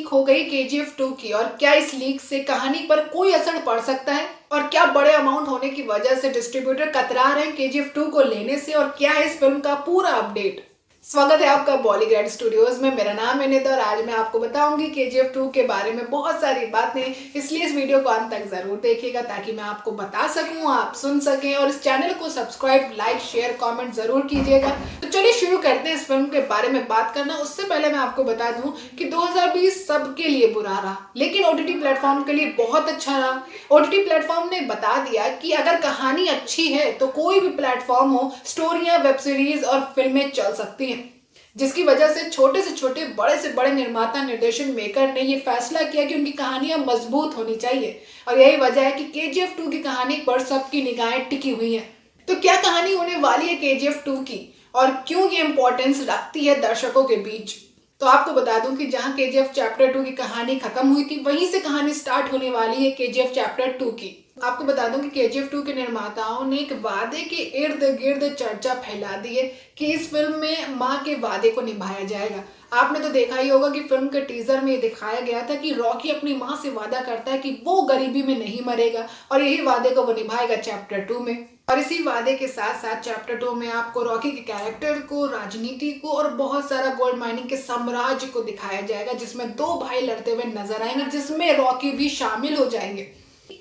हो गई केजीएफ 2 की, और क्या इस लीक से कहानी पर कोई असर पड़ सकता है? और क्या बड़े अमाउंट होने की वजह से डिस्ट्रीब्यूटर कतरा रहे हैं केजीएफ 2 को लेने से? और क्या है इस फिल्म का पूरा अपडेट? स्वागत है आपका बॉलीग्रैड स्टूडियोज में। मेरा नाम है निदा और आज मैं आपको बताऊंगी केजीएफ 2 के बारे में बहुत सारी बातें, इसलिए इस वीडियो को अंत तक जरूर देखिएगा ताकि मैं आपको बता सकूं, आप सुन सकें। और इस चैनल को सब्सक्राइब, लाइक, शेयर, कमेंट जरूर कीजिएगा। तो चलिए शुरू करते हैं इस फिल्म के बारे में बात करना। उससे पहले मैं आपको बता दूं कि 2020 सबके लिए बुरा रहा, लेकिन ओटीटी प्लेटफॉर्म के लिए बहुत अच्छा रहा। ओटीटी प्लेटफॉर्म ने बता दिया कि अगर कहानी अच्छी है तो कोई भी प्लेटफॉर्म हो, स्टोरियां, वेब सीरीज और फिल्में चल सकती हैं, जिसकी वजह से छोटे, बड़े से बड़े निर्माता, निर्देशन मेकर ने ये फैसला किया कि उनकी कहानियां मजबूत होनी चाहिए। और यही वजह है कि केजीएफ 2 की कहानी पर सबकी निगाहें टिकी हुई हैं। तो क्या कहानी होने वाली है केजीएफ 2 की और क्यों ये इंपॉर्टेंस रखती है दर्शकों के बीच? तो आपको बता दूं कि जहां केजीएफ चैप्टर 2 की कहानी खत्म हुई थी, वहीं से कहानी स्टार्ट होने वाली है केजीएफ चैप्टर 2 की। आपको बता दूं कि केजीएफ 2 के निर्माताओं ने एक वादे के इर्द गिर्द चर्चा फैला दी है कि इस फिल्म में माँ के वादे को निभाया जाएगा। आपने तो देखा ही होगा कि फिल्म के टीजर में दिखाया गया था कि रॉकी अपनी माँ से वादा करता है कि वो गरीबी में नहीं मरेगा, और यही वादे को वो निभाएगा चैप्टर 2 में। और इसी वादे के साथ साथ चैप्टर 2 में आपको रॉकी के कैरेक्टर को, राजनीति को और बहुत सारा गोल्ड माइनिंग के साम्राज्य को दिखाया जाएगा, जिसमें दो भाई लड़ते हुए नजर आएंगे, जिसमें रॉकी भी शामिल हो जाएंगे।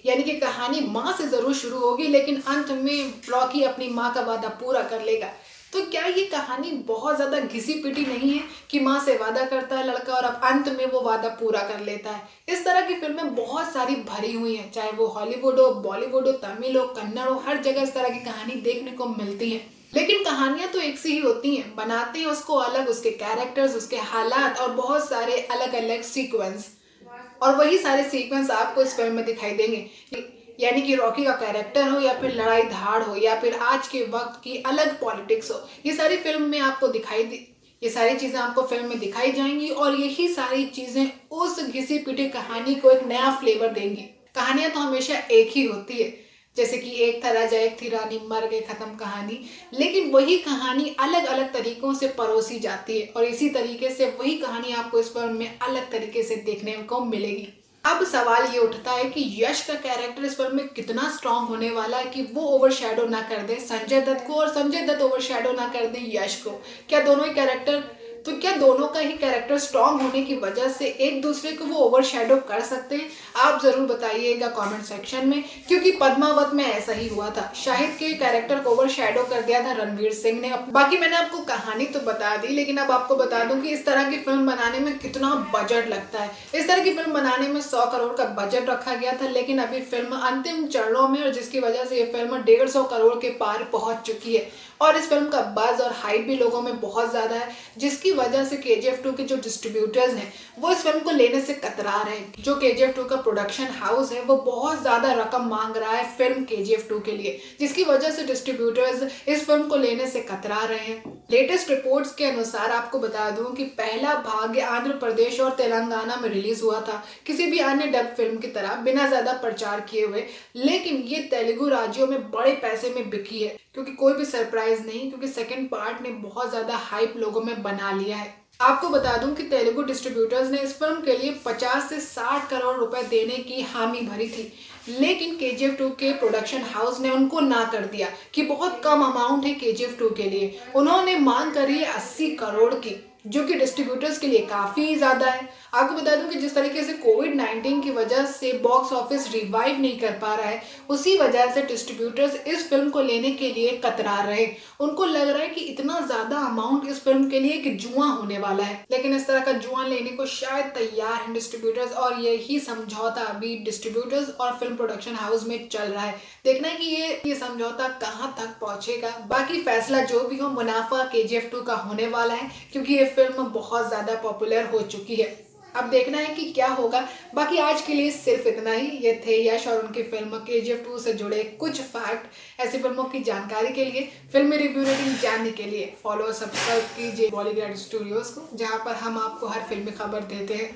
यानी कि कहानी माँ से जरूर शुरू होगी, लेकिन अंत में रॉकी अपनी माँ का वादा पूरा कर लेगा। तो क्या ये कहानी बहुत ज्यादा घिसी पिटी नहीं है कि माँ से वादा करता है लड़का और अब अंत में वो वादा पूरा कर लेता है? इस तरह की फिल्में बहुत सारी भरी हुई हैं, चाहे वो हॉलीवुड हो, बॉलीवुड हो, तमिल हो, कन्नड़ हो, हर जगह इस तरह की कहानी देखने को मिलती है। लेकिन कहानियां तो एक सी ही होती हैं, बनाते हैं उसको अलग, उसके कैरेक्टर्स, उसके हालात और बहुत सारे अलग अलग सीक्वेंस, और वही सारे सीक्वेंस आपको इस फिल्म में दिखाई देंगे। यानी कि रॉकी का कैरेक्टर हो या फिर लड़ाई धाड़ हो या फिर आज के वक्त की अलग पॉलिटिक्स हो, ये सारी फिल्म में आपको ये सारी चीजें आपको फिल्म में दिखाई जाएंगी, और यही सारी चीजें उस घिसी पिटी कहानी को एक नया फ्लेवर देंगी। कहानियां तो हमेशा एक ही होती है, जैसे कि एक था राजा एक थी रानी, मर गए, खत्म कहानी। लेकिन वही कहानी अलग अलग तरीकों से परोसी जाती है, और इसी तरीके से वही कहानी आपको इस फिल्म में अलग तरीके से देखने को मिलेगी। अब सवाल ये उठता है कि यश का कैरेक्टर इस फिल्म में कितना स्ट्रांग होने वाला है कि वो ओवरशैडो ना कर दे संजय दत्त को, और संजय दत्त ओवरशैडो ना कर दे यश को। क्या दोनों का ही कैरेक्टर स्ट्रांग होने की वजह से एक दूसरे को वो ओवरशैडो कर सकते हैं? आप जरूर बताइएगा कमेंट सेक्शन में, क्योंकि पद्मावत में ऐसा ही हुआ था। शाहिद के कैरेक्टर को ओवरशैडो कर दिया था रणवीर सिंह ने। बाकी मैंने आपको कहानी तो बता दी, लेकिन अब आपको बता दूं कि इस तरह की फिल्म बनाने में कितना बजट लगता है। इस तरह की फिल्म बनाने में 100 करोड़ का बजट रखा गया था, लेकिन अभी फिल्म अंतिम चरणों में, और जिसकी वजह से ये फिल्म 150 करोड़ के पार पहुंच चुकी है। और इस फिल्म का बज़ और हाइप भी लोगों में बहुत ज्यादा है, जिसकी वजह से केजीएफ 2 के जो डिस्ट्रीब्यूटर्स हैं वो इस फिल्म को लेने से कतरा रहे हैं। जो केजीएफ 2 का प्रोडक्शन हाउस है वो बहुत ज्यादा रकम मांग रहा है फिल्म केजीएफ 2 के लिए, जिसकी वजह से डिस्ट्रीब्यूटर्स इस फिल्म को लेने से कतरा रहे हैं। लेटेस्ट रिपोर्ट्स के अनुसार आपको बता दूं कि पहला भाग आंध्र प्रदेश और तेलंगाना में रिलीज हुआ था, किसी भी अन्य डब फिल्म की तरह बिना ज्यादा प्रचार किए हुए। लेकिन ये तेलुगु राज्यों में बड़े पैसे में बिकी है, क्योंकि कोई भी सरप्राइज नहीं, क्योंकि सेकंड पार्ट ने बहुत ज्यादा हाइप लोगों में बना लिया है। आपको बता दूं कि तेलुगु डिस्ट्रीब्यूटर्स ने इस फिल्म के लिए 50 से 60 करोड़ रुपए देने की हामी भरी थी, लेकिन केजीएफ 2 के प्रोडक्शन हाउस ने उनको ना कर दिया कि बहुत कम अमाउंट है केजीएफ 2 के लिए। उन्होंने मांग करी 80 करोड़ की, जो कि डिस्ट्रीब्यूटर्स के लिए काफी ज्यादा है। आपको बता दूं कि जिस तरीके से कोविड-19 की वजह से बॉक्स ऑफिस रिवाइव नहीं कर पा रहा है, उसी वजह से डिस्ट्रीब्यूटर्स इस फिल्म को लेने के लिए कतरा रहे। उनको लग रहा है कि इतना ज्यादा अमाउंट इस फिल्म के लिए कि जुआ होने वाला है, लेकिन इस तरह का जुआ लेने को शायद तैयार हैं डिस्ट्रीब्यूटर्स, और यही समझौता अभी डिस्ट्रीब्यूटर्स और फिल्म प्रोडक्शन हाउस में चल रहा है। देखना है कि ये समझौता कहाँ तक पहुंचेगा। बाकी फैसला जो भी हो, मुनाफा केजीएफ 2 का होने वाला है, क्योंकि ये फिल्म बहुत ज्यादा पॉपुलर हो चुकी है। अब देखना है कि क्या होगा। बाकी आज के लिए सिर्फ इतना ही। ये थे यश और उनकी फिल्म केजीएफ 2 से जुड़े कुछ फैक्ट। ऐसी फिल्मों की जानकारी के लिए, फिल्मी रिव्यू रेटिंग जानने के लिए फॉलो और सब्सक्राइब कीजिए बॉलीग्रैड स्टूडियोज को, जहां पर हम आपको हर फिल्मी खबर देते हैं।